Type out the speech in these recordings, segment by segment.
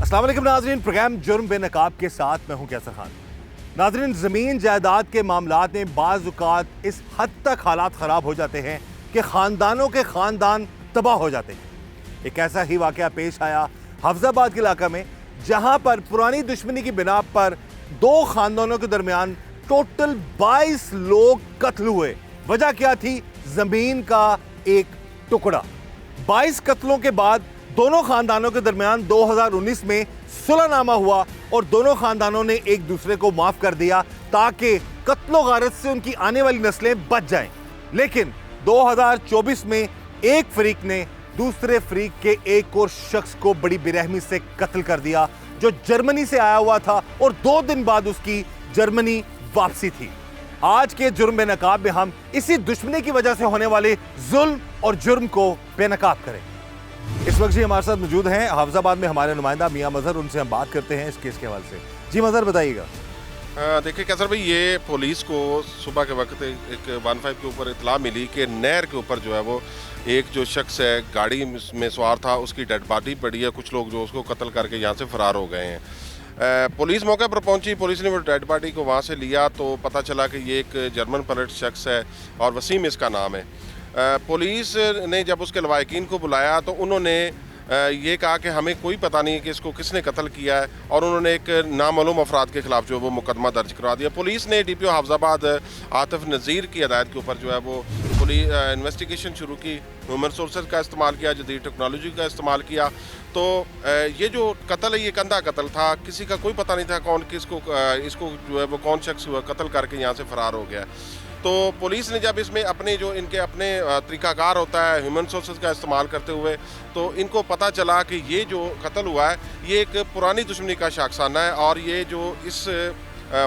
अस्सलाम वालेकुम नाज़रीन, प्रोग्राम जुर्म बेनकाब के साथ मैं हूं कैसर खान। नाज़रीन, ज़मीन जायदाद के मामलात में बाज़ औक़ात इस हद तक हालात ख़राब हो जाते हैं कि ख़ानदानों के ख़ानदान तबाह हो जाते हैं। एक ऐसा ही वाक़या पेश आया हफ्ज़ाबाद के इलाका में, जहां पर पुरानी दुश्मनी की बिना पर दो ख़ानदानों के दरमियान टोटल 22 लोग कत्ल हुए। वजह क्या थी? ज़मीन का एक टुकड़ा। 22 कत्लों के बाद दोनों खानदानों के दरमियान 2019 में सुलहनामा हुआ और दोनों खानदानों ने एक दूसरे को माफ कर दिया ताकि कत्लो गारत से उनकी आने वाली नस्लें बच जाएं। लेकिन 2024 में एक फरीक ने दूसरे फरीक के एक और शख्स को बड़ी बेरहमी से कत्ल कर दिया, जो जर्मनी से आया हुआ था और 2 दिन बाद उसकी जर्मनी वापसी थी। आज के जुर्म बेनकाब में हम इसी दुश्मनी की वजह से होने वाले जुल्म और जुर्म को बेनकाब करें। इस वक्त जी हमारे साथ मौजूद हैं हफ्ज़ाबाद में हमारे नुमाइंदा मियां मजहर, उनसे हम बात करते हैं इस केस के हवाले से। जी मजहर, बताइएगा। देखिए कैसर भाई, ये पुलिस को सुबह के वक्त एक 15 के ऊपर इतला मिली कि नहर के ऊपर जो है वो एक जो शख्स है गाड़ी में सवार था, उसकी डेड बॉडी पड़ी है। कुछ लोग जो उसको कत्ल करके यहाँ से फरार हो गए हैं। पुलिस मौके पर पहुंची, पुलिस ने वो डेड बॉडी को वहाँ से लिया तो पता चला कि ये एक जर्मन पलट शख्स है और वसीम इसका नाम है। पुलिस ने जब उसके लवाहिकीन को बुलाया तो उन्होंने ये कहा कि हमें कोई पता नहीं है कि इसको किसने कत्ल किया है, और उन्होंने एक नामालूम अफराद के खिलाफ जो है वो मुकदमा दर्ज करवा दिया। पुलिस ने DPO हफ्ज़ाबाद आतिफ नज़ीर की हदायत के ऊपर जो है वो पुलिस इन्वेस्टिगेशन शुरू की। ह्यूमन सोर्सेज का इस्तेमाल किया, जदीद टेक्नोलॉजी का इस्तेमाल किया। तो ये जो कत्ल है ये कंधा कत्ल था, किसी का कोई पता नहीं था कौन किसको इसको जो है वो कौन शख्स हुआ कत्ल करके यहाँ से फ़रार हो गया। तो पुलिस ने जब इसमें अपने जो इनके अपने तरीक़ाकार होता है ह्यूमन सोर्सेज का इस्तेमाल करते हुए, तो इनको पता चला कि ये जो कत्ल हुआ है ये एक पुरानी दुश्मनी का शाखसाना है और ये जो इस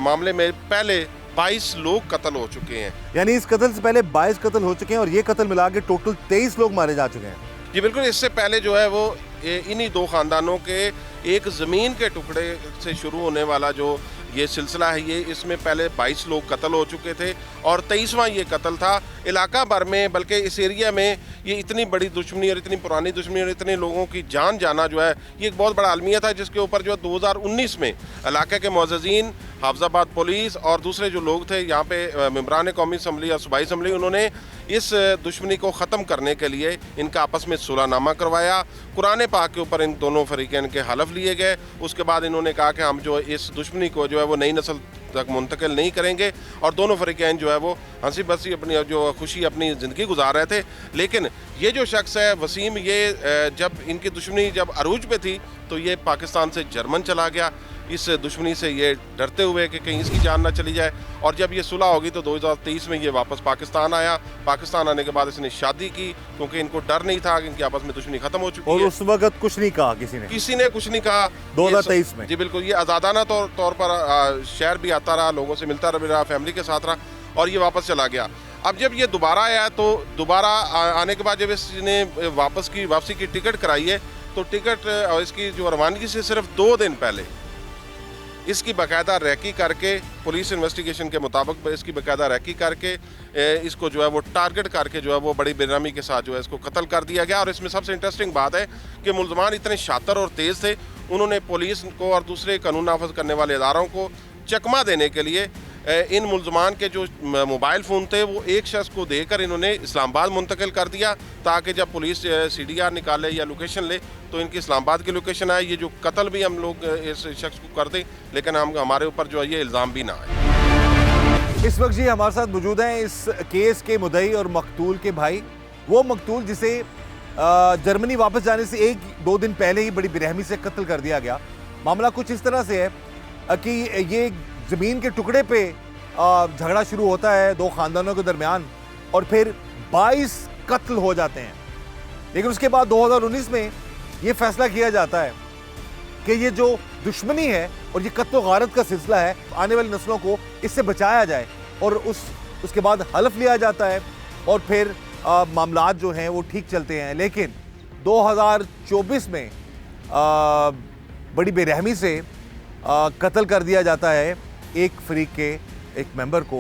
मामले में पहले 22 लोग कत्ल हो चुके हैं। यानी इस कत्ल से पहले 22 कत्ल हो चुके हैं और ये कत्ल मिला के टोटल 23 लोग मारे जा चुके हैं। जी बिल्कुल। इससे पहले जो है वो इन्हीं दो ख़ानदानों के एक ज़मीन के टुकड़े से शुरू होने वाला जो ये सिलसिला है, ये इसमें पहले 22 लोग कत्ल हो चुके थे और 23वां ये कत्ल था इलाका भर में। बल्कि इस एरिया में ये इतनी बड़ी दुश्मनी और इतनी पुरानी दुश्मनी और इतने लोगों की जान जाना जो है ये एक बहुत बड़ा अलमिया था, जिसके ऊपर जो 2019 में इलाके के मुअज़्ज़िज़ीन, हफ्ज़ाबाद पुलिस और दूसरे जो लोग थे यहाँ पे मेंबरान कौमी असम्बली या सूबाई असम्बली, उन्होंने इस दुश्मनी को ख़त्म करने के लिए इनका आपस में सुलहनामा करवाया। कुरान पाक के ऊपर इन दोनों फरीक़ैन के हलफ लिए गए। उसके बाद इन्होंने कहा कि हम जो इस दुश्मनी को जो है वो नई नस्ल तक मुंतकिल नहीं करेंगे, और दोनों फरीक़ैन जो है वो हंसी बसी अपनी जो खुशी अपनी ज़िंदगी गुजार रहे थे। लेकिन ये जो शख्स है वसीम, ये जब इनकी दुश्मनी जब अरूज पे थी तो ये पाकिस्तान से जर्मन चला गया, इस दुश्मनी से ये डरते हुए कि कहीं इसकी जान ना चली जाए। और जब ये सुलह होगी तो 2023 में ये वापस पाकिस्तान आया। पाकिस्तान आने के बाद इसने शादी की, क्योंकि इनको डर नहीं था कि इनकी आपस में दुश्मनी खत्म हो चुकी है। और उस वक्त कुछ नहीं कहा किसी ने कुछ नहीं कहा 2023 में। जी बिल्कुल। ये आज़ादाना तौर पर शहर भी आता रहा, लोगों से मिलता रहा, फैमिली के साथ रहा और ये वापस चला गया। अब जब ये दोबारा आया तो दोबारा आने के बाद जब इसने वापसी की टिकट कराई है, तो टिकट और इसकी जो रवानगी से सिर्फ 2 दिन पहले इसकी बाकायदा रैकी करके, पुलिस इन्वेस्टिगेशन के मुताबिक इसकी बाकायदा रैकी करके इसको जो है वो टारगेट करके जो है वो बड़ी बेरहमी के साथ जो है इसको कत्ल कर दिया गया। और इसमें सबसे इंटरेस्टिंग बात है कि मुल्ज़मान इतने शातिर और तेज़ थे, उन्होंने पुलिस को और दूसरे कानून नाफज करने वाले इदारों को चकमा देने के लिए इन मुल्ज़मान के जो मोबाइल फ़ोन थे वो एक शख्स को देकर इन्होंने इस्लामाबाद मुंतकिल कर दिया, ताकि जब पुलिस CDR निकाले या लोकेशन ले तो इनकी इस्लामाबाद की लोकेशन आए। ये जो कत्ल भी हम लोग इस शख्स को कर दें, लेकिन हमारे ऊपर जो है ये इल्ज़ाम भी ना आए। इस वक्त जी हमारे साथ मौजूद हैं इस केस के मुद्दई और मकतूल के भाई। वो मकतूल जिसे जर्मनी वापस जाने से 1-2 दिन पहले ही बड़ी बेरहमी से कत्ल कर दिया गया। मामला कुछ इस तरह से है कि ये ज़मीन के टुकड़े पे झगड़ा शुरू होता है दो ख़ानदानों के दरमियान और फिर 22 कत्ल हो जाते हैं। लेकिन उसके बाद 2019 में ये फैसला किया जाता है कि ये जो दुश्मनी है और ये कत्ल गारत का सिलसिला है, आने वाली नस्लों को इससे बचाया जाए, और उसके बाद हलफ लिया जाता है और फिर मामलात जो हैं वो ठीक चलते हैं। लेकिन 2024 में बड़ी बेरहमी से कत्ल कर दिया जाता है एक फरीक के एक मेंबर को,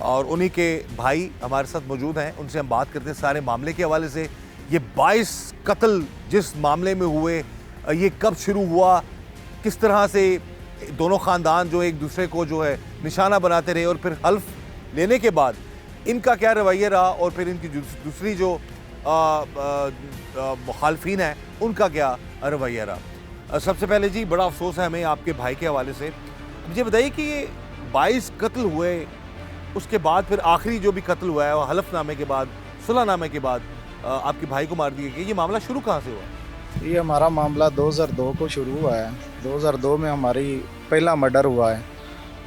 और उन्हीं के भाई हमारे साथ मौजूद हैं। उनसे हम बात करते हैं सारे मामले के हवाले से। ये 22 कत्ल जिस मामले में हुए, ये कब शुरू हुआ, किस तरह से दोनों ख़ानदान जो एक दूसरे को जो है निशाना बनाते रहे, और फिर हल्फ लेने के बाद इनका क्या रवैया रहा, और फिर इनकी दूसरी जो मुखालफिन हैं उनका क्या रवैया रहा। सबसे पहले जी बड़ा अफसोस है हमें आपके भाई के हवाले से। मुझे बताइए कि ये 22 कत्ल हुए, उसके बाद फिर आखिरी जो भी कत्ल हुआ है वो हलफनामे के बाद, सुलहनामे के बाद आपके भाई को मार दिया गया। ये मामला शुरू कहाँ से हुआ? ये हमारा मामला 2002 को शुरू हुआ है। 2002 में हमारी पहला मर्डर हुआ है,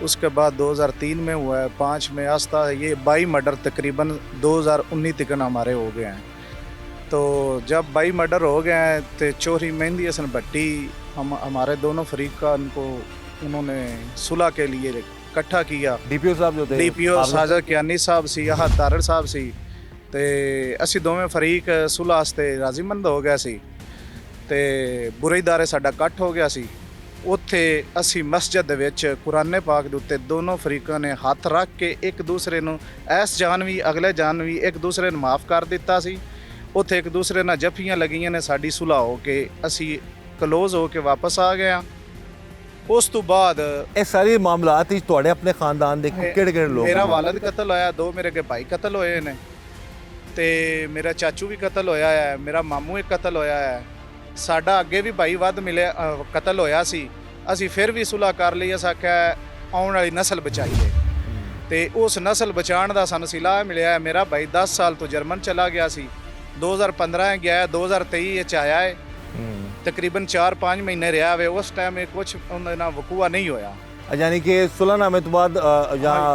उसके बाद 2003 में हुआ है, 5 में आस्ता ये 22 मर्डर तकरीबन 2019 तक हमारे हो गए हैं। तो जब 22 मर्डर हो गए हैं तो चौधरी मेहंदी हसन भट्टी हमारे दोनों फरीक का उन्होंने सुलह के लिए इकट्ठा किया। डीपीओ साहब जो थे, डीपीओ साजद कियानी साहब सी, आह तारड़ साहब सी, ते ਅਸੀਂ ਦੋਵੇਂ ਫਰੀਕ ਸੁਲਹ ਵਾਸਤੇ ਰਾਜ਼ੀਮੰਦ ਹੋ ਗਿਆ ਸੀ ਤੇ ਬੁਰਾਈਦਾਰੇ ਸਾਡਾ ਇਕੱਠ ਹੋ ਗਿਆ ਸੀ। ਉੱਥੇ ਅਸੀਂ ਮਸਜਿਦ ਦੇ ਵਿੱਚ ਕੁਰਾਨੇ ਪਾਕ ਦੇ ਉੱਤੇ ਦੋਨੋਂ ਫਰੀਕਾਂ ਨੇ ਹੱਥ ਰੱਖ ਕੇ ਇੱਕ ਦੂਸਰੇ ਨੂੰ ਐਸ ਜਾਨ ਵੀ ਅਗਲੇ ਜਾਨ ਵੀ ਇੱਕ ਦੂਸਰੇ ਨੂੰ ਮਾਫ ਕਰ ਦਿੱਤਾ ਸੀ। ਉੱਥੇ ਇੱਕ ਦੂਸਰੇ ਨਾਲ ਜੱਫੀਆਂ ਲੱਗੀਆਂ ਨੇ, ਸਾਡੀ ਸੁਲਹ ਹੋ ਕੇ ਅਸੀਂ ਕਲੋਜ਼ ਹੋ ਕੇ ਵਾਪਸ ਆ ਗਏ ਹਾਂ। ਉਸ ਤੋਂ ਬਾਅਦ ਇਹ ਸਾਰੇ ਮਾਮਲਾਤ ਵਿੱਚ ਤੁਹਾਡੇ ਆਪਣੇ ਖਾਨਦਾਨ ਦੇ ਕਿਹੜੇ-ਕਿਹੜੇ ਲੋਕ? ਮੇਰਾ ਵਾਲਦ ਕਤਲ ਹੋਇਆ, 2 ਮੇਰੇ ਕੇ ਭਾਈ ਕਤਲ ਹੋਏ ਨੇ, ਤੇ ਮੇਰਾ ਚਾਚੂ ਵੀ ਕਤਲ ਹੋਇਆ ਹੈ, ਮੇਰਾ ਮਾਮੂ ਇੱਕ ਕਤਲ ਹੋਇਆ ਹੈ। ਸਾਡਾ ਅੱਗੇ ਵੀ ਭਾਈ ਵੱਧ ਮਿਲਿਆ ਕਤਲ ਹੋਇਆ ਸੀ। ਅਸੀਂ ਫਿਰ ਵੀ ਸੁਲ੍ਹਾ ਕਰ ਲਈ। ਅਸਾਂ ਆਖਿਆ ਆਉਣ ਵਾਲੀ ਨਸਲ ਬਚਾਈਏ, ਤੇ ਉਸ ਨਸਲ ਬਚਾਉਣ ਦਾ ਸਾਨੂੰ ਸਿਲਾ ਮਿਲਿਆ ਹੈ। ਮੇਰਾ ਭਾਈ 10 ਸਾਲ ਤੋਂ ਜਰਮਨ ਚਲਾ ਗਿਆ ਸੀ, 2015 ਗਿਆ, 2023 ਵਿੱਚ ਆਇਆ ਹੈ, ਤਕਰੀਬਨ 4-5 ਮਹੀਨੇ ਰਿਹਾ ਵੇ। ਉਸ ਟਾਈਮ ਇਹ ਕੁਝ ਉਹਨਾਂ ਨਾਲ ਵਕੂਆ ਨਹੀਂ ਹੋਇਆ। यानी कि सुलहनामे तो बाद जहाँ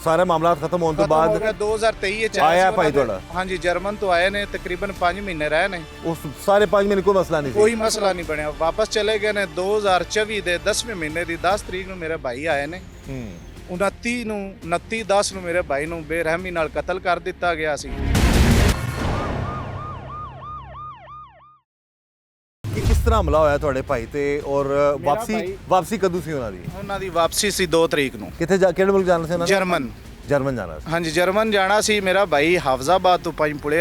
सारे मामला खत्म होने तो बाद 2023 ਚ आया भाई थोड़ा? ਹਾਂਜੀ ਜਰਮਨ ਤੋਂ ਆਏ ਨੇ, ਤਕਰੀਬਨ 5 ਮਹੀਨੇ ਰਹੇ ਨੇ। उस सारे 5 महीने कोई मसला नहीं ਕੋਈ ਮਸਲਾ ਨਹੀਂ ਬਣਿਆ, ਵਾਪਸ ਚਲੇ ਗਏ ਨੇ। 2024 ਦੇ 10ਵੇਂ ਮਹੀਨੇ ਦੀ 10 ਤਰੀਕ ਨੂੰ ਮੇਰੇ ਭਾਈ ਆਏ ਨੇ। 29/10 ਨੂੰ ਮੇਰੇ ਭਾਈ ਨੂੰ ਬੇਰਹਿਮੀ ਨਾਲ ਕਤਲ ਕਰ ਦਿੱਤਾ ਗਿਆ ਸੀ। कि किस तरह हमला होया ਤੁਹਾਡੇ ਭਾਈ ਤੇ, ਔਰ ਵਾਪਸੀ ਕਦੋਂ ਸੀ ਉਹਨਾਂ ਦੀ? ਉਹਨਾਂ ਦੀ ਵਾਪਸੀ ਸੀ 2 ਤਰੀਕ ਨੂੰ। ਕਿਹੜੇ ਮੁਲਕ ਜਾਣਾ ਸੀ ਉਹਨਾਂ ਨੇ? ਜਰਮਨ ਜਾਣਾ ਸੀ। ਹਾਂਜੀ ਜਰਮਨ ਜਾਣਾ ਸੀ। ਮੇਰਾ ਭਾਈ ਹਾਫਜ਼ਾਬਾਦ ਤੋਂ ਪੰਜਪੁੜੇ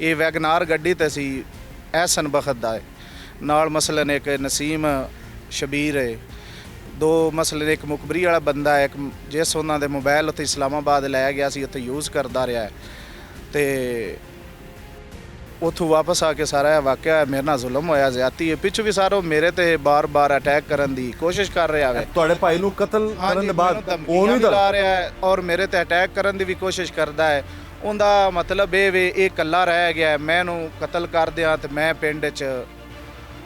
ਇਹ ਵੈਗਨਾਰ ਗੱਡੀ ਤੇ ਸੀ ਐਸਨ ਬਖਤ ਦਾ ਨਾਲ ਮਸਲਨ ਇੱਕ ਨਸੀਮ ਸ਼ਬੀਰ ਹੈ, 2 ਮਸਲਨ ਇੱਕ ਮੁਖਬਰੀ ਵਾਲਾ ਬੰਦਾ ਹੈ, ਇੱਕ ਜਿਸ ਉਹਨਾਂ ਦੇ ਮੋਬਾਈਲ ਉੱਥੇ ਇਸਲਾਮਾਬਾਦ ਲੈ ਗਿਆ ਸੀ, ਉੱਥੇ ਯੂਜ਼ ਕਰਦਾ ਰਿਹਾ ਹੈ। ਤੇ ਉੱਥੋਂ ਵਾਪਸ ਆ ਕੇ ਸਾਰਾ ਇਹ ਵਾਕਿਆ ਮੇਰੇ ਨਾਲ ਜ਼ੁਲਮ ਹੋਇਆ, ਜ਼ਿਆਦਤੀ ਹੈ। ਪਿੱਛੋਂ ਵੀ ਸਾਰੋ ਮੇਰੇ ਤੇ ਬਾਰ-ਬਾਰ ਅਟੈਕ ਕਰਨ ਦੀ ਕੋਸ਼ਿਸ਼ ਕਰ ਰਿਹਾ ਹੈ। ਤੁਹਾਡੇ ਭਾਈ ਨੂੰ ਕਤਲ ਕਰਨ ਦੇ ਬਾਅਦ ਉਹ ਨਹੀਂ ਲਾ ਰਿਹਾ ਹੈ, ਔਰ ਮੇਰੇ ਤੇ ਅਟੈਕ ਕਰਨ ਦੀ ਵੀ ਕੋਸ਼ਿਸ਼ ਕਰਦਾ ਹੈ। ਉਹਦਾ ਮਤਲਬ ਇਹ ਵੇ ਇਹ ਇਕੱਲਾ ਰਹਿ ਗਿਆ, ਮੈਂ ਇਹਨੂੰ ਕਤਲ ਕਰ ਦਿਆਂ ਤੇ ਮੈਂ ਪਿੰਡ 'ਚ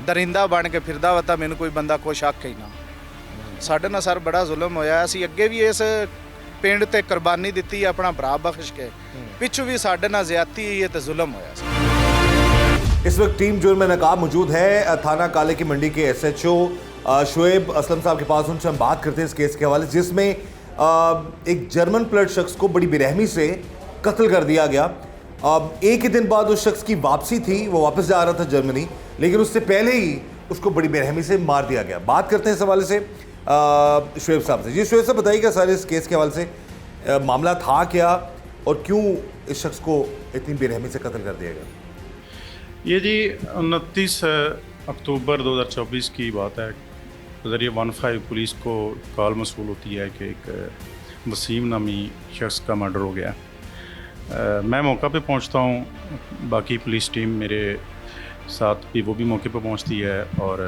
ਦਰਿੰਦਾ ਬਣ ਕੇ ਫਿਰਦਾ ਵਾ ਤਾਂ ਮੈਨੂੰ ਕੋਈ ਬੰਦਾ ਕੁਛ ਆਖੇ ਹੀ ਨਾ। ਸਾਡੇ ਨਾਲ ਸਰ ਬੜਾ ਜ਼ੁਲਮ ਹੋਇਆ। ਅਸੀਂ ਅੱਗੇ ਵੀ ਇਸ ਪਿੰਡ ਤੇ ਕੁਰਬਾਨੀ ਦਿੱਤੀ ਆਪਣਾ ਭਰਾ ਬਖਸ਼ ਕੇ, ਪਿੱਛੋਂ ਵੀ ਸਾਡੇ ਨਾਲ ਜ਼ਿਆਦਤੀ ਹੋਈ ਤੇ ਜ਼ੁਲਮ ਹੋਇਆ ਸੀ। इस वक्त टीम जुर्म में नकाब मौजूद है थाना काले की मंडी के SHO शुएब असलम साहब के पास। उनसे हम बात करते हैं इस केस के हवाले, जिसमें एक जर्मन प्लेट शख्स को बड़ी बेरहमी से कत्ल कर दिया गया। एक ही दिन बाद उस शख्स की वापसी थी, वो वापस जा रहा था जर्मनी, लेकिन उससे पहले ही उसको बड़ी बेरहमी से मार दिया गया। बात करते हैं इस हवाले से शुएब साहब से। जी शुएब साहब बताइएगा सारे इस केस के हवाले से मामला था क्या, और क्यों इस शख्स को इतनी बेरहमी से कत्ल कर दिया गया? ये जी 29 अक्टूबर 2024 की बात है। ज़रिए 15 पुलिस को कॉल मसूल होती है कि एक वसीम नामी शख्स का मर्डर हो गया। मैं मौका पे पहुंचता हूं, बाकी पुलिस टीम मेरे साथ भी वो भी मौके पे पहुंचती है, और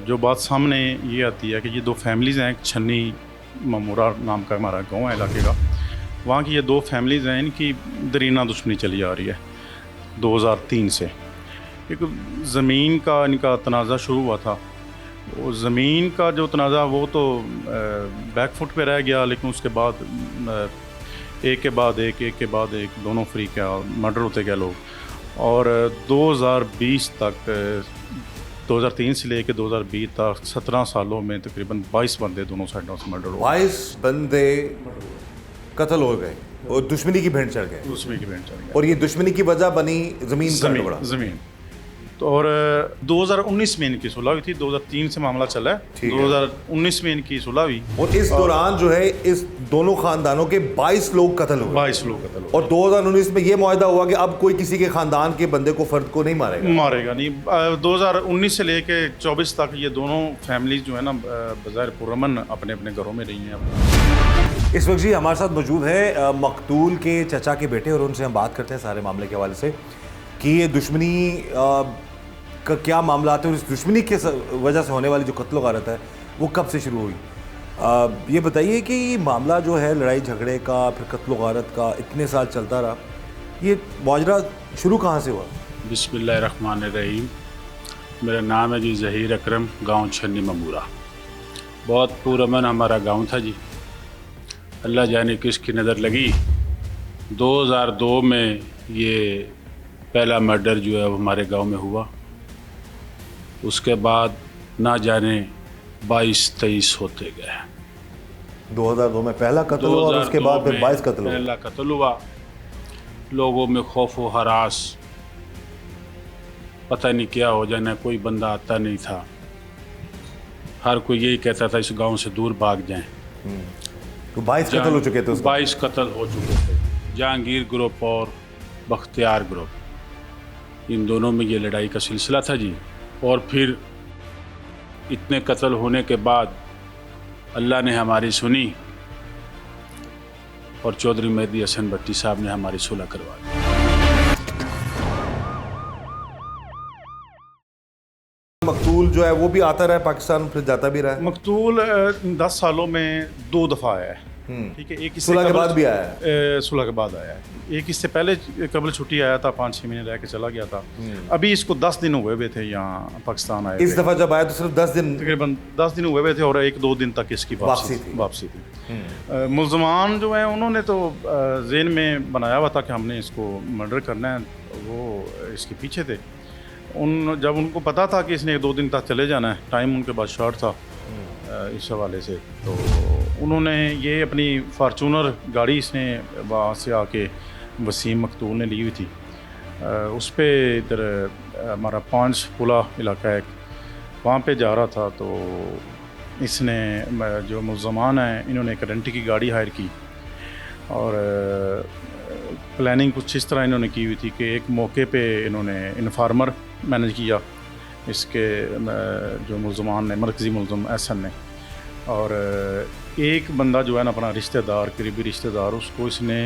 जो बात सामने ये आती है कि ये 2 फैमिलीज़ हैं। छन्नी ममूरा नाम का हमारा गाँव है इलाके का, वहाँ की ये 2 फैमिलीज़ हैं, इनकी दरीना दुश्मनी चली आ रही है 2003 से। एक ज़मीन का इनका तनाज़ा शुरू हुआ था। वो ज़मीन का जो तनाज़ा वो तो बैक फुट पे रह गया, लेकिन उसके बाद एक के बाद एक दोनों फ्री का मर्डर होते गए लोग। और 2020 तक 2003 से लेकर 2020 तक 17 सालों में तकरीबन 22 बंदे दोनों साइडों से मर्डर हुए। 22 बंदे कत्ल हो गए और दुश्मनी की भेंट चढ़ गए। दुश्मनी की भेंट चढ़ गई, और ये दुश्मनी की वजह बनी ज़मीन का टुकड़ा। ज़मीन और 2019 में इनकी सुलह हुई थी। 2003 से मामला चला है, ठीक है। 2019 में इनकी सुलह हुई और इस दौरान जो है इस दोनों खानदानों के 22 लोग कत्ल हुए 22 लोग कत्ल हुए। और 2019 में ये मुआहदा हुआ कि अब कोई किसी के खानदान के बंदे को, फर्द को नहीं मारेगा। मारेगा नहीं। 2019 से लेके 24 तक ये दोनों फैमिलीज जो है ना बज़ाहिर पुरअमन अपने अपने घरों में रही हैं। इस वक्त जी हमारे साथ मौजूद है मकतूल के चचा के बेटे, और उनसे हम बात करते हैं सारे मामले के हवाले से कि ये दुश्मनी का क्या मामला है और इस दुश्मनी के वजह से होने वाली जो कत्ल गारत है वो कब से शुरू हुई। ये बताइए कि ये मामला जो है लड़ाई झगड़े का, फिर कत्ल गारत का, इतने साल चलता रहा, ये माजरा शुरू कहाँ से हुआ? बिस्मिल्लाहिर्रहमानिर्रहीम। मेरा नाम है जी ज़हीर अकरम, गांव छन्नी ममूरा। बहुत पुरअमन हमारा गांव था जी। अल्लाह जाने किसकी नज़र लगी, 2002 में ये पहला मर्डर जो है वो हमारे गांव में हुआ। उसके बाद ना जाने 22-23 होते गए। 2002 में पहला कत्ल हुआ और उसके बाद फिर 22 कत्ल हुआ। पहला कत्ल हुआ। लोगों में खौफ व हरास, पता नहीं क्या हो जाना, कोई बंदा आता नहीं था। हर कोई यही कहता था इस गांव से दूर भाग जाएं। तो 22 कत्ल हो चुके थे उसमें। 22 कत्ल हो चुके थे। जहांगीर ग्रुप और बख्तियार ग्रुप, इन दोनों में ये लड़ाई का सिलसिला था जी। और फिर इतने कत्ल होने के बाद अल्लाह ने हमारी सुनी और चौधरी मेहदी हसन भट्टी साहब ने हमारी सुलह करवा दी। मकतूल जो है वो भी आता रहा है पाकिस्तान, फिर जाता भी रहा है। मकतूल 10 सालों में 2 दफ़ा आया है। ठीक है। एक इससे सुलह के कबल- बाद भी आया है। सुलह के बाद आया है। एक इससे पहले कबल छुट्टी आया था, 5-6 महीने रह के चला गया था। अभी इसको 10 दिन हुए हुए थे यहाँ पाकिस्तान आए इस थे। दफा जब आया तो सिर्फ 10 दिन तकरीबन 10 दिन हुए हुए थे और 1-2 दिन तक इसकी वापसी थी। मुल्ज़मान जो हैं उन्होंने तो ज़हन में बनाया हुआ था कि हमने इसको मर्डर करना है, वो इसके पीछे थे। जब उनको पता था कि इसने 1-2 दिन तक चले जाना है, टाइम उनके पास शॉर्ट था इस हवाले से, तो उन्होंने ये अपनी फार्चूनर गाड़ी इसने वहाँ से आके वसीम मकतूल ने ली हुई थी। उस पर इधर हमारा 5 पुला इलाका है, वहाँ पे जा रहा था। तो इसने जो मुल्ज़मान हैं इन्होंने एक रेंट की गाड़ी हायर की और प्लानिंग कुछ इस तरह इन्होंने की हुई थी कि एक मौके पे इन्होंने इन्फार्मर मैनेज किया इसके जो मुल्ज़मान ने, मरकज़ी मुल्ज़म एहसन ने, और एक बंदा जो है ना अपना रिश्तेदार, करीबी रिश्तेदार, उसको इसने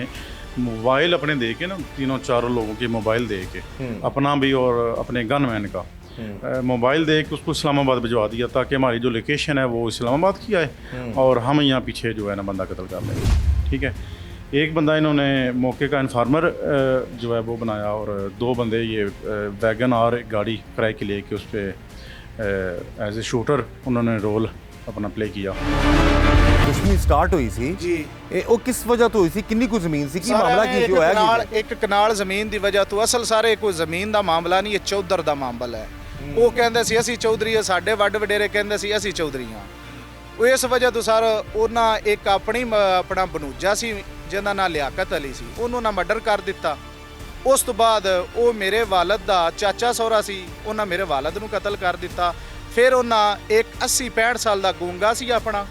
मोबाइल अपने दे के ना 3-4 लोगों के मोबाइल दे के, अपना भी और अपने गनमैन का मोबाइल दे के उसको इस्लामाबाद भिजवा दिया ताकि हमारी जो लोकेशन है वो इस्लामाबाद की आए और हम यहाँ पीछे जो है ना बंदा कत्ल कर लेंगे। ठीक है। एक बंदा इन्होंने मौके का इन्फार्मर जो है वो बनाया और 2 बंदे ये वैगन और गाड़ी किराए के लिए कि उस पर एज ए शूटर उन्होंने रोल अपना प्ले किया। दुश्मनी स्टार्ट हुई सी जी। वो किस वजह तो हुई सी, किन्नी को जमीन सी, की मामला की जो है एक कनाल ਜ਼ਮੀਨ ਦੀ ਵਜ੍ਹਾ ਤੋਂ ਅਸਲ ਸਾਰੇ ਕੋਈ ਜ਼ਮੀਨ ਦਾ ਮਾਮਲਾ ਨਹੀਂ, ਇਹ ਚੌਧਰ ਦਾ ਮਾਮਲਾ ਹੈ। ਉਹ ਕਹਿੰਦੇ ਸੀ ਅਸੀਂ ਚੌਧਰੀ ਆ, ਸਾਡੇ ਵੱਡ ਵਡੇਰੇ ਕਹਿੰਦੇ ਸੀ ਅਸੀਂ ਚੌਧਰੀ ਆ। ਉਹ ਇਸ ਵਜ੍ਹਾ ਤੋਂ ਸਰ ਉਹਨਾਂ ਇੱਕ ਆਪਣਾ ਬਨੂਜਾ ਸੀ ਜਿਹਦਾ ਨਾਂ ਲਿਆਕਤ ਅਲੀ ਸੀ, ਉਹਨੂੰ ਨਾ ਮਰਡਰ ਕਰ ਦਿੱਤਾ। ਉਸ ਤੋਂ ਬਾਅਦ ਉਹ ਮੇਰੇ ਵਾਲਦ ਦਾ ਚਾਚਾ ਸਹੁਰਾ ਸੀ, ਉਹਨਾਂ ਮੇਰੇ ਵਾਲਦ ਨੂੰ ਕਤਲ ਕਰ ਦਿੱਤਾ। ਫਿਰ ਉਹਨਾਂ ਇੱਕ 80-65 ਸਾਲ ਦਾ ਗੂੰਗਾ ਸੀ ਆਪਣਾ,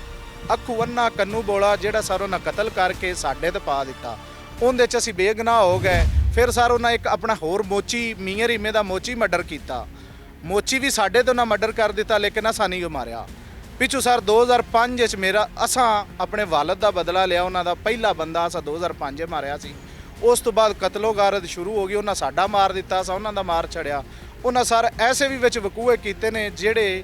ਅੱਖੂ ਅੰਨਾ ਕੰਨੂ ਬੋਲਾ, ਜਿਹੜਾ ਸਰ ਉਹਨਾਂ ਕਤਲ ਕਰਕੇ ਸਾਡੇ ਤੇ ਪਾ ਦਿੱਤਾ। ਉਹਦੇ 'ਚ ਅਸੀਂ ਬੇਗਨਾਹ ਹੋ ਗਏ। ਫਿਰ ਸਰ ਉਹਨਾਂ ਇੱਕ ਆਪਣਾ ਹੋਰ ਮੋਚੀ, ਮੀਆਂ ਰੀਮੇ ਦਾ ਮੋਚੀ ਮਰਡਰ ਕੀਤਾ। ਮੋਚੀ ਵੀ ਸਾਡੇ ਤੋਂ ਨਾ ਮਰਡਰ ਕਰ ਦਿੱਤਾ, ਲੇਕਿਨ ਅਸਾਂ ਨਹੀਂ ਉਹ ਮਾਰਿਆ। ਪਿੱਛੋਂ ਸਰ 2005 ਵਿੱਚ ਮੇਰਾ ਅਸਾਂ ਆਪਣੇ ਵਾਲਦ ਦਾ ਬਦਲਾ ਲਿਆ। ਉਹਨਾਂ ਦਾ ਪਹਿਲਾ ਬੰਦਾ ਅਸਾਂ 2005 'ਚ ਮਾਰਿਆ ਸੀ। ਉਸ ਤੋਂ ਬਾਅਦ ਕਤਲੋ ਗਾਰਤ ਸ਼ੁਰੂ ਹੋ ਗਈ, ਉਹਨਾਂ ਸਾਡਾ ਮਾਰ ਦਿੱਤਾ, ਅਸਾਂ ਉਹਨਾਂ ਦਾ ਮਾਰ ਛੜਿਆ। ਉਹਨਾਂ ਸਰ ਐਸੇ ਵੀ ਵਿੱਚ ਵਕੂਏ ਕੀਤੇ ਨੇ ਜਿਹੜੇ,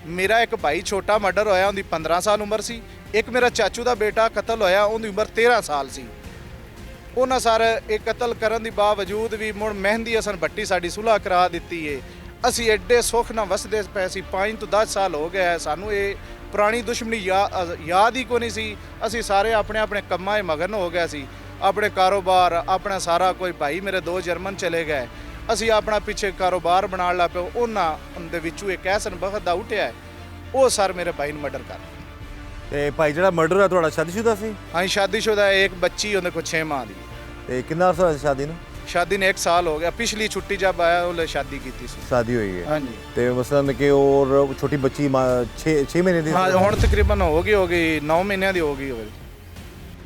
ਮੇਰਾ ਇੱਕ ਭਾਈ ਛੋਟਾ ਮਰਡਰ ਹੋਇਆ, ਉਹਦੀ 15 ਸਾਲ ਉਮਰ ਸੀ। ਇੱਕ ਮੇਰਾ ਚਾਚੂ ਦਾ ਬੇਟਾ ਕਤਲ ਹੋਇਆ, ਉਹਦੀ ਉਮਰ 13 ਸਾਲ ਸੀ। ਉਹਨਾਂ ਸਰ ਇਹ ਕਤਲ ਕਰਨ ਦੇ ਬਾਵਜੂਦ ਵੀ ਮੁੜ ਮਹਿੰਦੀ ਹਸਨ ਭੱਟੀ ਸਾਡੀ ਸੁਲ੍ਹਾ ਕਰਾ ਦਿੱਤੀ ਏ। ਅਸੀਂ ਐਡੇ ਸੁੱਖ ਨਾਲ ਵਸਦੇ ਪਏ ਸੀ। 5 ਤੋਂ 10 ਸਾਲ ਹੋ ਗਏ ਸਾਨੂੰ ਇਹ ਪੁਰਾਣੀ ਦੁਸ਼ਮਣੀ ਯਾਦ ਹੀ ਕੋਈ ਨਹੀਂ ਸੀ। ਅਸੀਂ ਸਾਰੇ ਆਪਣੇ ਆਪਣੇ ਕੰਮਾਂ 'ਚ ਮਗਨ ਹੋ ਗਏ ਸੀ, ਆਪਣੇ ਕਾਰੋਬਾਰ, ਆਪਣਾ ਸਾਰਾ ਕੋਈ। ਭਾਈ ਮੇਰੇ 2 ਜਰਮਨ ਚਲੇ ਗਏ, ਅਸੀਂ ਆਪਣਾ ਪਿੱਛੇ ਕਾਰੋਬਾਰ ਬਣਾਉਣ ਲੱਗ ਪਏ। ਉਹਨਾਂ ਦੇ ਵਿੱਚੋਂ ਇੱਕ ਐਸਨ ਬਖਤ ਦਾ ਉੱਠਿਆ, ਉਹ ਸਰ ਮੇਰੇ ਭਾਈ ਨੂੰ ਮਰਡਰ ਕਰ। ਤੇ ਭਾਈ ਜਿਹੜਾ ਮਰਡਰ ਹੋਇਆ ਤੁਹਾਡਾ ਸ਼ਾਦੀशुदा ਸੀ? ਹਾਂ ਸ਼ਾਦੀशुदा, ਇੱਕ ਬੱਚੀ ਉਹਦੇ ਕੋਲ 6 ਮਾਹ ਦੀ। ਤੇ ਕਿੰਨਾ ਅਰਸਾ ਹੋਇਆ ਸ਼ਾਦੀ ਨੂੰ? शादी ने 1 साल हो गया, पिछली छुट्टी जब आया वो शादी की थी। शादी हुई है हाँ जी। ते मसलन कि और छोटी बच्ची 6 महीने दी हाँ हुण तकरीबन होगी 9 महीने दी होगी।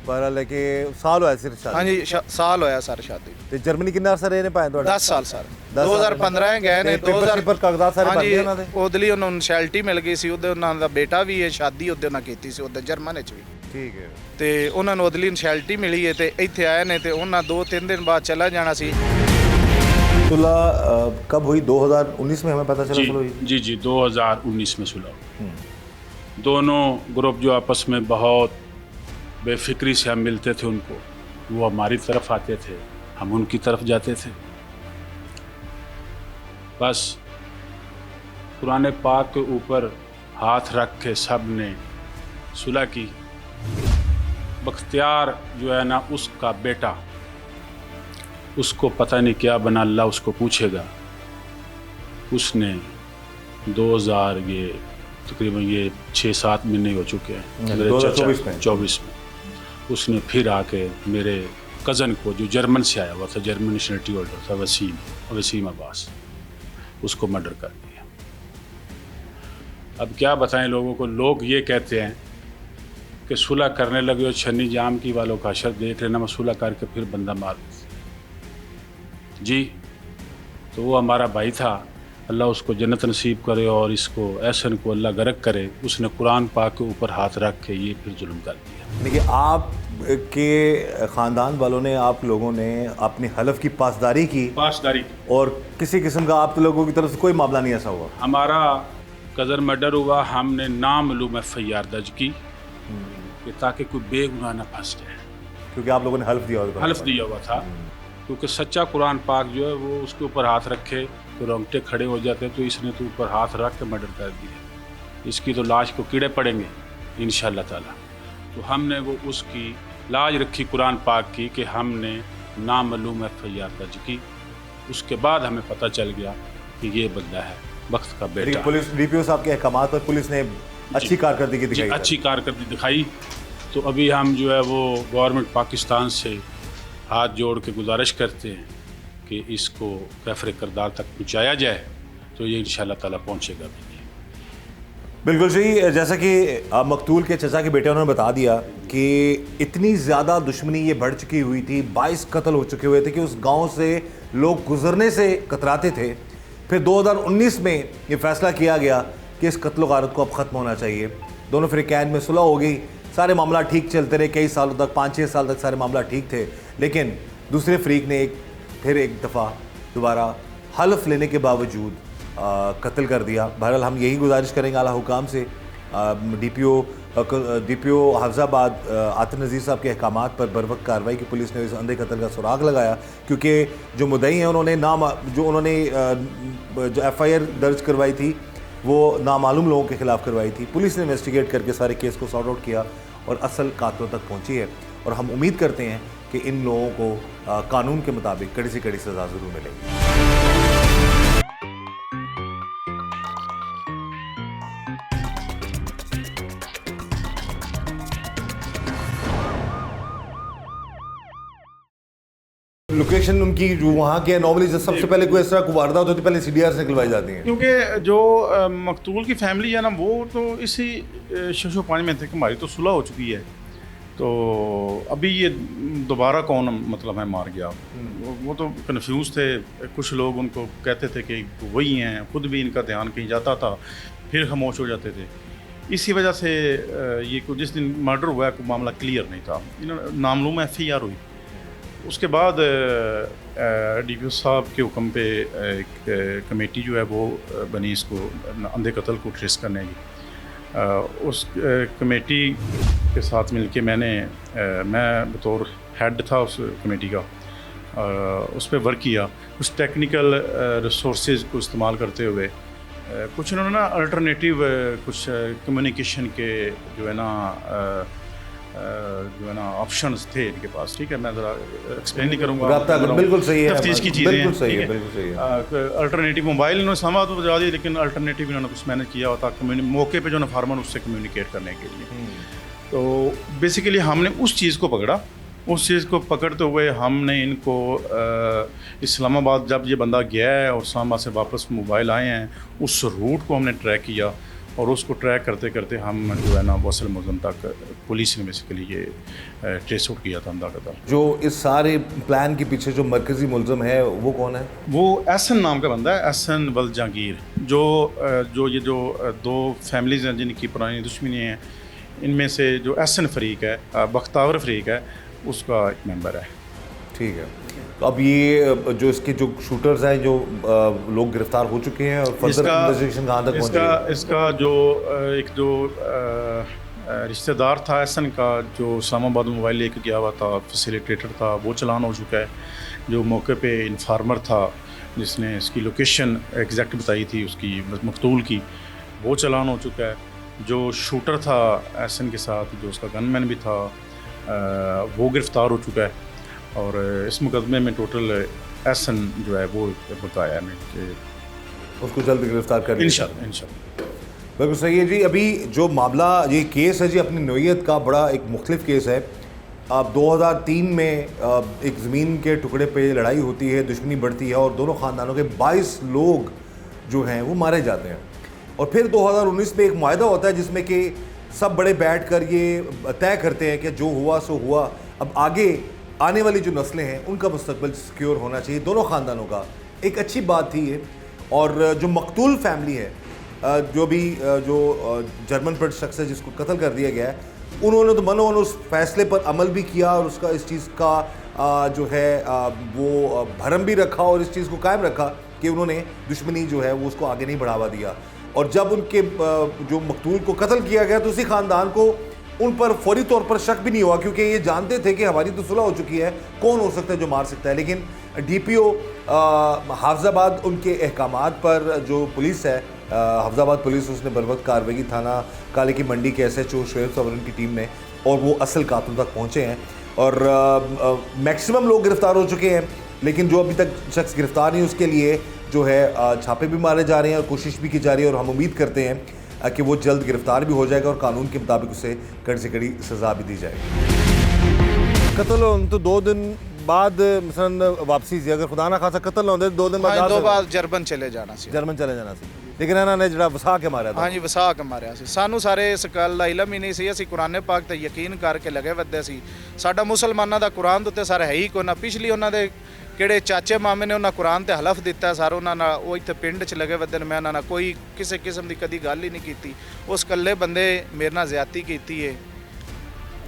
पर लेके साल होया सिर्फ शादी। हाँ जी साल होया सर शादी। ਤੇ ਜਰਮਨੀ ਕਿੰਨਾ ਅਰਸਾ ਰਹੇ ਨੇ ਭਾਵੇਂ ਤੁਹਾਡਾ 10 ਸਾਲ ਸਰ 10 ਸਾਲ 2015 ਗਏ ਨੇ। ਤੇ ਪੇਪਰ ਪਰ ਕਾਗਜ਼ਾਤ ਸਾਰੇ ਬਣ ਗਏ ਉਹਨਾਂ ਦੇ। ਉਹਦੇ ਉਹਨਾਂ ਨੂੰ ਨੈਸ਼ਨੈਲਿਟੀ ਮਿਲ ਗਈ ਸੀ, ਉਹਦੇ ਉਹਨਾਂ ਦਾ ਬੇਟਾ ਵੀ ਹੈ, ਸ਼ਾਦੀ ਉਹਦੇ ਨਾਲ ਕੀਤੀ ਸੀ ਉਹਦੇ ਜਰਮਨ ਵਿੱਚ ਵੀ। ਠੀਕ ਹੈ ਤੇ ਉਹਨਾਂ ਨੂੰ ਉਹਦੇ ਲਈ ਨੈਸ਼ਨੈਲਿਟੀ ਮਿਲੀ ਹੈ ਤੇ ਇੱਥੇ ਆਏ ਨੇ ਤੇ ਉਹਨਾਂ 2-3 दिन बाद चला जाना सी। सुलह कब हुई? 2019 में हमें पता चला सुलह हुई। जी 2019 में सुलह। दोनों ग्रुप जो आपस में बहुत बेफिक्री से हम मिलते थे, उनको वो हमारी तरफ आते थे, हम उनकी तरफ जाते थे। बस कुरान पाक के ऊपर हाथ रख के सब ने सुलह की। बख्तियार जो है ना उसका बेटा, उसको पता नहीं क्या बना, अल्लाह उसको पूछेगा। उसने 2000 ये तकरीबन ये 6-7 महीने हो चुके हैं 2024 में उसने फिर आके मेरे कज़न को जो जर्मन से आया हुआ था, जर्मन नेशनलिटी होल्डर था, वसीम अब्बास, उसको मर्डर कर दिया। अब क्या बताएं लोगों को, लोग ये कहते हैं कि सुलह करने लगे हो, छन्नी जाम की वालों का अशर देख लेना, मैं सुलह करके फिर बंदा मार दूँ। जी तो वो हमारा भाई था, अल्लाह उसको जन्नत नसीब करे और इसको ऐसन को अल्लाह गरक करे। उसने कुरान पाक के ऊपर हाथ रख के ये फिर जुल्म कर दिया। देखिए आप के ख़ानदान वालों ने, आप लोगों ने अपनी हलफ की पासदारी की और किसी किस्म का आप लोगों की तरफ से कोई मामला नहीं ऐसा हुआ? हमारा कज़न मर्डर हुआ, हमने नामालूम FIR दर्ज की कि ताकि कोई बेगुनाह न फंस जाए, क्योंकि आप लोगों ने हल्फ दिया हुआ था। क्योंकि सच्चा कुरान पाक जो है वो उसके ऊपर हाथ रखे तो रोंगटे खड़े हो जाते, तो इसने तो ऊपर हाथ रख के मर्डर कर दिया। इसकी तो लाश को कीड़े पड़ेंगे इंशाअल्लाह ताला। तो हमने वो उसकी लाज रखी कुरान पाक की कि हमने नामालूम FIR दर्ज की। उसके बाद हमें पता चल गया कि ये बंदा है वक्त का बेटा। पुलिस DPO साहब के अहकामात पर पुलिस ने अच्छी कारकर्दगी दिखाई। अच्छी कारकर्दगी दिखाई। तो अभी हम जो है वो गवर्नमेंट पाकिस्तान से हाथ जोड़ के गुजारिश करते हैं कि इसको कैफर करदार तक पहुँचाया जाए, तो ये इंशाअल्लाह ताला पहुँचेगा भी। बिल्कुल सही। जैसा कि मकतूल के चचा के बेटे उन्होंने बता दिया कि इतनी ज़्यादा दुश्मनी ये बढ़ चुकी हुई थी, 22 कत्ल हो चुके हुए थे कि उस गांव से लोग गुजरने से कतराते थे। फिर 2019 में ये फैसला किया गया कि इस कत्ल गारत को अब ख़त्म होना चाहिए। दोनों फ़िरक़ैन में सुलह हो गई, सारे मामला ठीक चलते रहे, कई सालों तक 5-6 साल तक सारे मामला ठीक थे। लेकिन दूसरे फ़रीक ने फिर एक दफ़ा दोबारा हल्फ लेने के बावजूद कत्ल कर दिया। बहरहाल हम यही गुजारिश करेंगे आला हुकाम से, DPO हाफिज़ाबाद आतिफ नज़ीर साहब के अहकामात पर बर वक्त कार्रवाई की। पुलिस ने इस अंधे कत्ल का सुराग लगाया, क्योंकि जो मुद्दई हैं उन्होंने जो FIR दर्ज करवाई थी वो नामालूम लोगों के ख़िलाफ़ करवाई थी। पुलिस ने इन्वेस्टिगेट करके सारे केस को सॉर्ट आउट किया और असल कातिलों तक पहुँची है। और हम उम्मीद करते हैं कि इन लोगों को कानून के मुताबिक कड़ी से कड़ी सज़ा ज़रूर मिलेगी। लोकेशन उनकी जो वहाँ के नॉर्मली सबसे पहले कोई इस तरह को वारदात होती है पहले CDR से निकलवाई जाती हैं, क्योंकि जो मकतूल की फैमिली है ना वो तो इसी शशो पानी में थे कि हमारी तो सुलह हो चुकी है, तो अभी ये दोबारा कौन मतलब है मार गया, वो तो कन्फ्यूज़ थे। कुछ लोग उनको कहते थे कि वही हैं, खुद भी इनका ध्यान कहीं जाता था फिर खामोश हो जाते थे। इसी वजह से ये को जिस दिन मर्डर हुआ कोई मामला क्लियर नहीं था, नामालूम FIR हुई। उसके बाद DPO साहब के हुक्म पे एक कमेटी जो है वो बनी इसको अंधे कत्ल को ट्रेस करने की। उस कमेटी के साथ मिलके मैं बतौर हेड था उस कमेटी का, उस पर वर्क किया। कुछ टेक्निकल रिसोर्सेज को इस्तेमाल करते हुए कुछ इन्होंने ना अल्टरनेटिव कुछ कम्युनिकेशन के जो है ना ऑप्शंस थे इनके पास। ठीक है, मैं ज़रा एक्सप्लेन नहीं करूँगा, बिल्कुल सही है, तफ्तीश की चीज़ें बिल्कुल सही है। अल्टरनेटिव मोबाइल इन्होंने सामा तो बजा दिया, लेकिन अल्टरनेटिव इन्होंने कुछ मैनेज किया होता मौके पे जो ना फार्मर उससे कम्युनिकेट करने के लिए। तो बेसिकली हमने उस चीज़ को पकड़ा उस चीज़ को पकड़ते हुए हमने इनको इस्लामाबाद जब ये बंदा गया है और इस्लामाबाद से वापस मोबाइल आए हैं, उस रूट को हमने ट्रैक किया और उसको ट्रैक करते करते हम जो है ना वसल मुलज़म तक पुलिस ने बेसिकली ये ट्रेस आउट किया था अंधा कतल। जो इस सारे प्लान के पीछे जो मरकजी मुलज़म है वो कौन है? वो एहसन नाम का बंदा है, एहसन वल जहांगीर, जो ये जो दो फैमिलीज़ हैं जिनकी पुरानी दुश्मनी है, इनमें से जो एहसन फरीक है, बख्तावर फरीक है, उसका एक मेंबर है। ठीक है, तो अब ये जो इसके जो शूटर्स हैं जो लोग गिरफ्तार हो चुके हैं और फर्दर इन्वेस्टिगेशन कहाँ तक पहुँची है? इसका जो एक जो रिश्तेदार था एहसन का, जो इस्लामाबाद में मोबाइल लेके गया हुआ था, फैसिलिटेटर था, वो चालान हो चुका है। जो मौके पे इन्फार्मर था जिसने इसकी लोकेशन एग्जैक्ट बताई थी उसकी मकतूल की, वो चालान हो चुका है। जो शूटर था एहसन के साथ, जो उसका गनमैन भी था, वो गिरफ़्तार हो चुका है। और इस मुकदमे में टोटल एहसन जो है वो बताया है कि उसको जल्द गिरफ्तार कर इंशाल्लाह। बिल्कुल सही है जी। अभी जो मामला ये केस है जी, अपनी नोयत का बड़ा एक मुख्तलिफ केस है। अब 2003 में एक ज़मीन के टुकड़े पे लड़ाई होती है, दुश्मनी बढ़ती है और दोनों ख़ानदानों के 22 लोग जो हैं वो मारे जाते हैं। और फिर 2019 में एक मुआहदा होता है जिसमें कि सब बड़े बैठ कर ये तय करते हैं कि जो हुआ सो हुआ, अब आगे आने वाली जो नस्लें हैं उनका मुस्तकबिल सिक्योर होना चाहिए दोनों ख़ानदानों का। एक अच्छी बात थी ये। और जो मकतूल फैमिली है, जो भी जो जर्मन ब्रिट शख्स है जिसको कत्ल कर दिया गया है, उन्होंने तो मनोन उस फैसले पर अमल भी किया और उसका इस चीज़ का जो है वो भरम भी रखा और इस चीज़ को कायम रखा कि उन्होंने दुश्मनी जो है वो उसको आगे नहीं बढ़ावा दिया। और जब उनके जो मकतूल को कत्ल किया गया तो उसी ख़ानदान को उन पर फौरी तौर पर शक भी नहीं हुआ, क्योंकि ये जानते थे कि हमारी तो सुलह हो चुकी है, कौन हो सकता है जो मार सकता है। लेकिन DPO हाफिज़ाबाद उनके अहकामात पर जो पुलिस है, हाफिज़ाबाद पुलिस, उसने बर वक्त कार्रवाई की। थाना काले की मंडी के SHO शोएब साहब और उनकी टीम ने, और वो असल कातिल तक पहुँचे हैं और मैक्सिमम लोग गिरफ़्तार हो चुके हैं। लेकिन जो अभी तक शख्स गिरफ़्तार नहीं, उसके लिए जो है छापे भी मारे जा रहे हैं और कोशिश भी की जा रही है। और हम उम्मीद करते हैं कि वो जल्द गिरफ़्तार भी हो जाएगा और कानून के मुताबिक उसे कड़ी से कड़ी सज़ा भी दी जाएगी। कत्ल हो तो 2 दिन बाद मसलन वापसी से, अगर खुदा ना खासा कत्ल ना होते 2 दिन बाद 2 बार जर्मन चले जाना सी, जर्मन चले जाना सी। लेकिन इन्होंने जरा वसा के मारा था। हाँ जी, वसा के मारिया सी। सानू सारे इस गल दा इलम ही नहीं सी। असीं कुरान पाक ते यकीन करके लगे वधे सी। साडा मुसलमानां दा कुरान दे उत्ते सर है ही कोई ना। पिछली उन्हां दे किहड़े चाचे मामे ने उन्हां कुरान ते हलफ दिता सर, उन्हां नाल वो इत्थे पिंड च लगे वधे ने। मैं उन्हां नाल कोई किसी किस्म दी कदी गल ही नहीं कीती। उस कल्ले बंदे मेरे नाल ज़्यादती कीती है,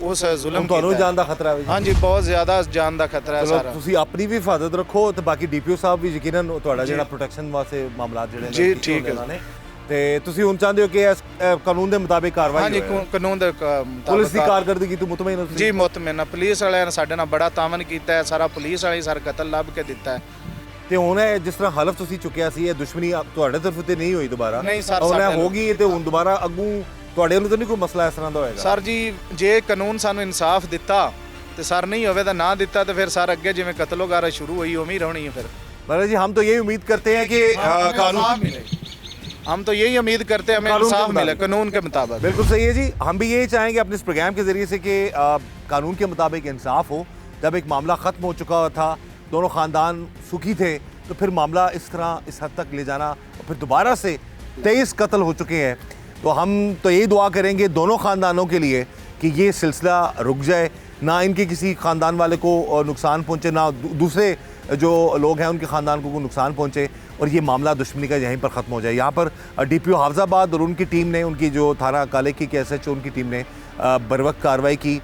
उस जुल्म ਤੁਹਾਨੂੰ ਜਾਨ ਦਾ ਖਤਰਾ ਹੈ। हाँ जी, बहुत ज़्यादा जान का खतरा है सारा। ਤੁਸੀਂ ਆਪਣੀ ਵੀ ਹਿਫਾਜ਼ਤ ਰੱਖੋ ਤੇ ਬਾਕੀ DPO ਸਾਹਿਬ ਵੀ ਯਕੀਨਨ ਤੁਹਾਡਾ ਜਿਹੜਾ ਪ੍ਰੋਟੈਕਸ਼ਨ ਵਾਸਤੇ ਮਾਮਲਾਤ ਜਿਹੜੇ ਜੀ ਠੀਕ ਹੈ। ਤੇ ਤੁਸੀਂ ਹੁਣ ਚਾਹੁੰਦੇ ਹੋ ਕਿ ਇਸ ਕਾਨੂੰਨ ਦੇ ਮੁਤਾਬਿਕ ਕਾਰਵਾਈ हाँ जी, कानून दे ਪੁਲਿਸ ਦੀ ਕਾਰਗਰਦਗੀ ਤੋਂ ਮੁਤਮਈਨ ਹੋ ਤੁਸੀਂ? जी मुतमिन। पुलिस वाले ने साडे नाल बड़ा तावन कीता है, सारा पुलिस वाले सर कतल लभ के दिता है। ਤੇ ਹੁਣ ਇਹ ਜਿਸ ਤਰ੍ਹਾਂ ਹਲਫ ਤੁਸੀਂ ਚੁੱਕਿਆ ਸੀ, ਇਹ ਦੁਸ਼ਮਣੀ ਤੁਹਾਡੇ ਤਰਫ ਤੇ ਨਹੀਂ ਹੋਈ ਦੁਬਾਰਾ? ਨਹੀਂ ਸਰ, ਹੁਣ ਸਾਡੇ ਹੋ ਗਈ ਤੇ ਹੁਣ ਦੁਬਾਰਾ ਅੱਗੂ ਤੁਹਾਡੇ ਵੱਲੋਂ ਤਾਂ ਨਹੀਂ ਕੋਈ ਮਸਲਾ ਇਸ ਤਰ੍ਹਾਂ ਦਾ ਹੋਏਗਾ? ਸਰ ਜੀ, ਜੇ ਕਾਨੂੰਨ ਸਾਨੂੰ ਇਨਸਾਫ ਦਿੱਤਾ ਤੇ ਸਰ नहीं ਹੋਵੇ ਤਾਂ ਨਾ ਦਿੱਤਾ ਤੇ ਫਿਰ ਸਰ ਅੱਗੇ ਜਿਵੇਂ ਕਤਲ ਵਗੈਰਾ शुरू हुई उम्मीद ही रहनी है। फिर महाराज जी, हम तो यही उम्मीद करते हैं कि कानून मिले। हम तो यही उम्मीद करते हैं हमें इंसाफ मिले कानून के मुताबिक। बिल्कुल सही है जी। हम भी यही चाहेंगे अपने इस प्रोग्राम के ज़रिए से कि कानून के मुताबिक इंसाफ हो। जब एक मामला ख़त्म हो चुका था, दोनों ख़ानदान सुखी थे, तो फिर मामला इस तरह इस हद तक ले जाना, और फिर दोबारा से 23 कत्ल हो चुके हैं, तो हम तो यही दुआ करेंगे दोनों ख़ानदानों के लिए कि ये सिलसिला रुक जाए, ना इनके किसी ख़ानदान वाले को नुकसान पहुँचे, ना दूसरे जो लोग हैं उनके ख़ानदान को नुकसान पहुँचे, और ये मामला दुश्मनी का यहीं पर ख़त्म हो जाए। यहाँ पर DPO हाफिज़ाबाद और उनकी टीम ने, उनकी जो थाना काले की SHO उनकी टीम ने बर वक्त कार्रवाई की।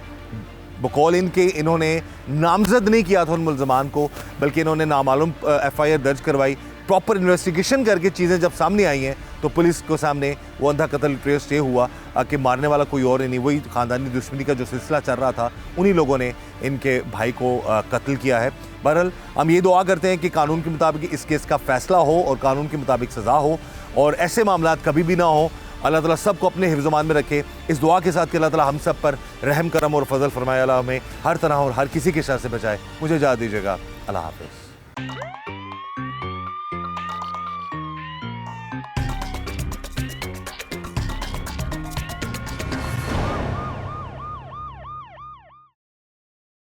बकौल इनके इन्होंने नामजद नहीं किया था उन मुलजमान को, बल्कि इन्होंने नामालूम FIR दर्ज करवाई। प्रॉपर इन्वेस्टिगेशन करके चीज़ें जब सामने आई हैं तो पुलिस को सामने वो अंधा कत्ल ट्रेस ये हुआ कि मारने वाला कोई और नहीं, वही ख़ानदानी दुश्मनी का जो सिलसिला चल रहा था, उन्हीं लोगों ने इनके भाई को कत्ल किया है। बहरहाल हम ये दुआ करते हैं कि कानून के मुताबिक इस केस का फ़ैसला हो और कानून के मुताबिक सज़ा हो, और ऐसे मामलात कभी भी ना हो। अल्लाह ताला सबको अपने हिफ्ज़-ओ-मान में रखे। इस दुआ के साथ कि अल्लाह ताला हम सब पर रहम करम और फजल फरमाए। अल्लाह हमें हर तरह और हर किसी के शर से बचाए। मुझे इजाज़त दीजिएगा। अल्लाह हाफ़िज़।